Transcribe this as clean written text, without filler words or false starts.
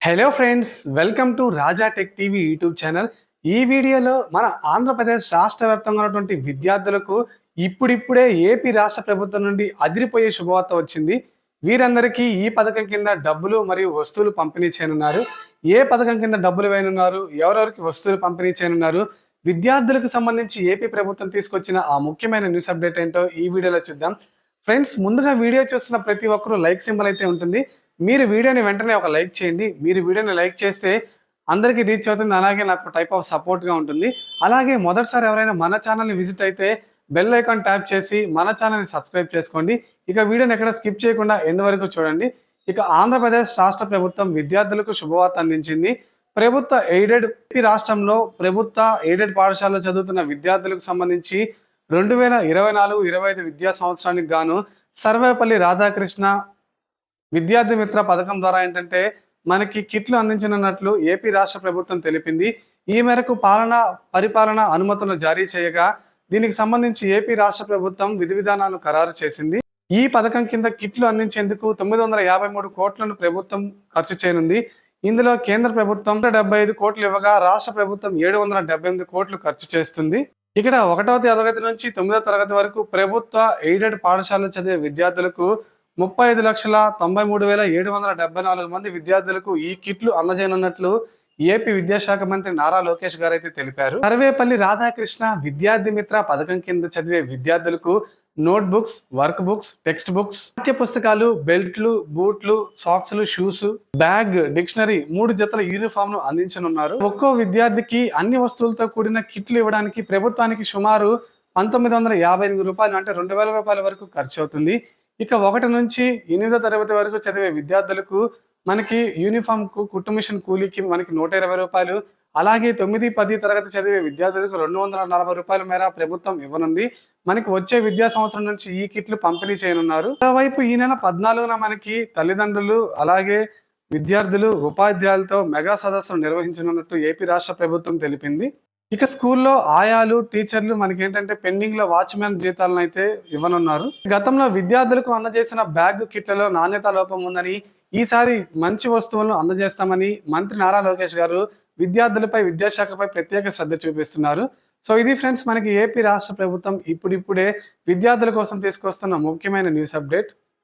Hello friends, welcome to Raja tech TV YouTube channel. ఈ వీడియోలో మన ఆంధ్రప్రదేశ్ రాష్ట్ర వ్యాప్తంగా ఉన్నటువంటి విద్యార్థులకు ఇప్పుడిప్పుడే ఏపీ రాష్ట్ర ప్రభుత్వం నుండి అదిరిపోయే శుభవార్త వచ్చింది. వీరందరికీ ఈ పథకం కింద డబ్బులు మరియు వస్తువులు పంపిణీ చేయనున్నారు. ఏ పథకం కింద డబ్బులు వేయనున్నారు, ఎవరెవరికి వస్తువులు పంపిణీ చేయనున్నారు, విద్యార్థులకు సంబంధించి ఏపీ ప్రభుత్వం తీసుకొచ్చిన ఆ ముఖ్యమైన న్యూస్ అప్డేట్ ఏంటో ఈ వీడియోలో చూద్దాం. ఫ్రెండ్స్, ముందుగా వీడియో చూస్తున్న ప్రతి ఒక్కరూ లైక్ సింబల్ అయితే ఉంటుంది. మీరు వీడియోని వెంటనే ఒక లైక్ చేయండి. మీరు వీడియోని లైక్ చేస్తే అందరికీ రీచ్ అవుతుంది. అలాగే నాకు టైప్ ఆఫ్ సపోర్ట్గా ఉంటుంది. అలాగే మొదటిసారి ఎవరైనా మన ఛానల్ని విజిట్ అయితే బెల్ ఐకాన్ ట్యాప్ చేసి మన ఛానల్ని సబ్స్క్రైబ్ చేసుకోండి. ఇక వీడియోని ఎక్కడ స్కిప్ చేయకుండా ఎండ్ వరకు చూడండి. ఇక ఆంధ్రప్రదేశ్ రాష్ట్ర ప్రభుత్వం విద్యార్థులకు శుభవార్త అందించింది. ప్రభుత్వ ఎయిడెడ్ రాష్ట్రంలో ప్రభుత్వ ఎయిడెడ్ పాఠశాలలో చదువుతున్న విద్యార్థులకు సంబంధించి 2024-25 విద్యా సంవత్సరానికి గాను సర్వేపల్లి రాధాకృష్ణ విద్యార్థి మిత్ర పథకం ద్వారా ఏంటంటే మనకి కిట్లు అందించనున్నట్లు ఏపీ రాష్ట్ర ప్రభుత్వం తెలిపింది. ఈ మేరకు పరిపాలన అనుమతులు జారీ చేయగా దీనికి సంబంధించి ఏపీ రాష్ట్ర ప్రభుత్వం విధి విధానాలను ఖరారు చేసింది. ఈ పథకం కింద కిట్లు అందించేందుకు 953 కోట్లను ప్రభుత్వం ఖర్చు చేయనుంది. ఇందులో కేంద్ర ప్రభుత్వం 75 కోట్లు ఇవ్వగా రాష్ట్ర ప్రభుత్వం 778 కోట్లు ఖర్చు చేస్తుంది. ఇక్కడ 1వ తరగతి నుంచి 9వ తరగతి వరకు ప్రభుత్వ ఎయిడెడ్ పాఠశాలలో చదివే విద్యార్థులకు 35,93,774 మంది విద్యార్థులకు ఈ కిట్లు అందజేయనున్నట్లు ఏపీ విద్యాశాఖ మంత్రి నారా లోకేష్ గారు అయితే తెలిపారు. సర్వేపల్లి రాధాకృష్ణ విద్యార్థి మిత్ర పథకం కింద చదివే విద్యార్థులకు note books, work books, text books, పాఠ్య పుస్తకాలు, బెల్ట్లు, బూట్లు, సాక్స్లు, షూస్, బ్యాగ్, డిక్షనరీ, 3 జతల యూనిఫామ్ ను అందించనున్నారు. ఒక్కో విద్యార్థికి అన్ని వస్తువులతో కూడిన కిట్లు ఇవ్వడానికి ప్రభుత్వానికి సుమారు 1,958 రూపాయలు అంటే 2,000 రూపాయల వరకు ఖర్చు అవుతుంది. ఇక 1 నుంచి 8వ తరగతి వరకు చదివే విద్యార్థులకు మనకి యూనిఫామ్ కు కుట్టు మిషన్ కూలీకి మనకి 120 రూపాయలు, అలాగే 9, 10 తరగతి చదివే విద్యార్థులకు 240 రూపాయల మేర ప్రభుత్వం ఇవ్వనుంది. మనకి వచ్చే విద్యా సంవత్సరం నుంచి ఈ కిట్లు పంపిణీ చేయనున్నారు. మరోవైపు ఈ నెల 14న మనకి తల్లిదండ్రులు అలాగే విద్యార్థులు ఉపాధ్యాయులతో మెగా సదస్సును నిర్వహించనున్నట్టు ఏపీ రాష్ట్ర ప్రభుత్వం తెలిపింది. ఇక స్కూల్లో ఆయాలు, టీచర్లు మనకి ఏంటంటే పెండింగ్ లో వాచ్మెన్ జీతాలను అయితే ఇవ్వనున్నారు. గతంలో విద్యార్థులకు అందజేసిన బ్యాగ్ కిట్లలో నాణ్యత లోపం ఉందని, ఈసారి మంచి వస్తువులను అందజేస్తామని మంత్రి నారా లోకేష్ గారు విద్యార్థులపై, విద్యాశాఖపై ప్రత్యేక శ్రద్ధ చూపిస్తున్నారు. సో ఇది ఫ్రెండ్స్, మనకి ఏపీ రాష్ట్ర ప్రభుత్వం ఇప్పుడిప్పుడే విద్యార్థుల కోసం తీసుకొస్తున్న ముఖ్యమైన న్యూస్ అప్డేట్.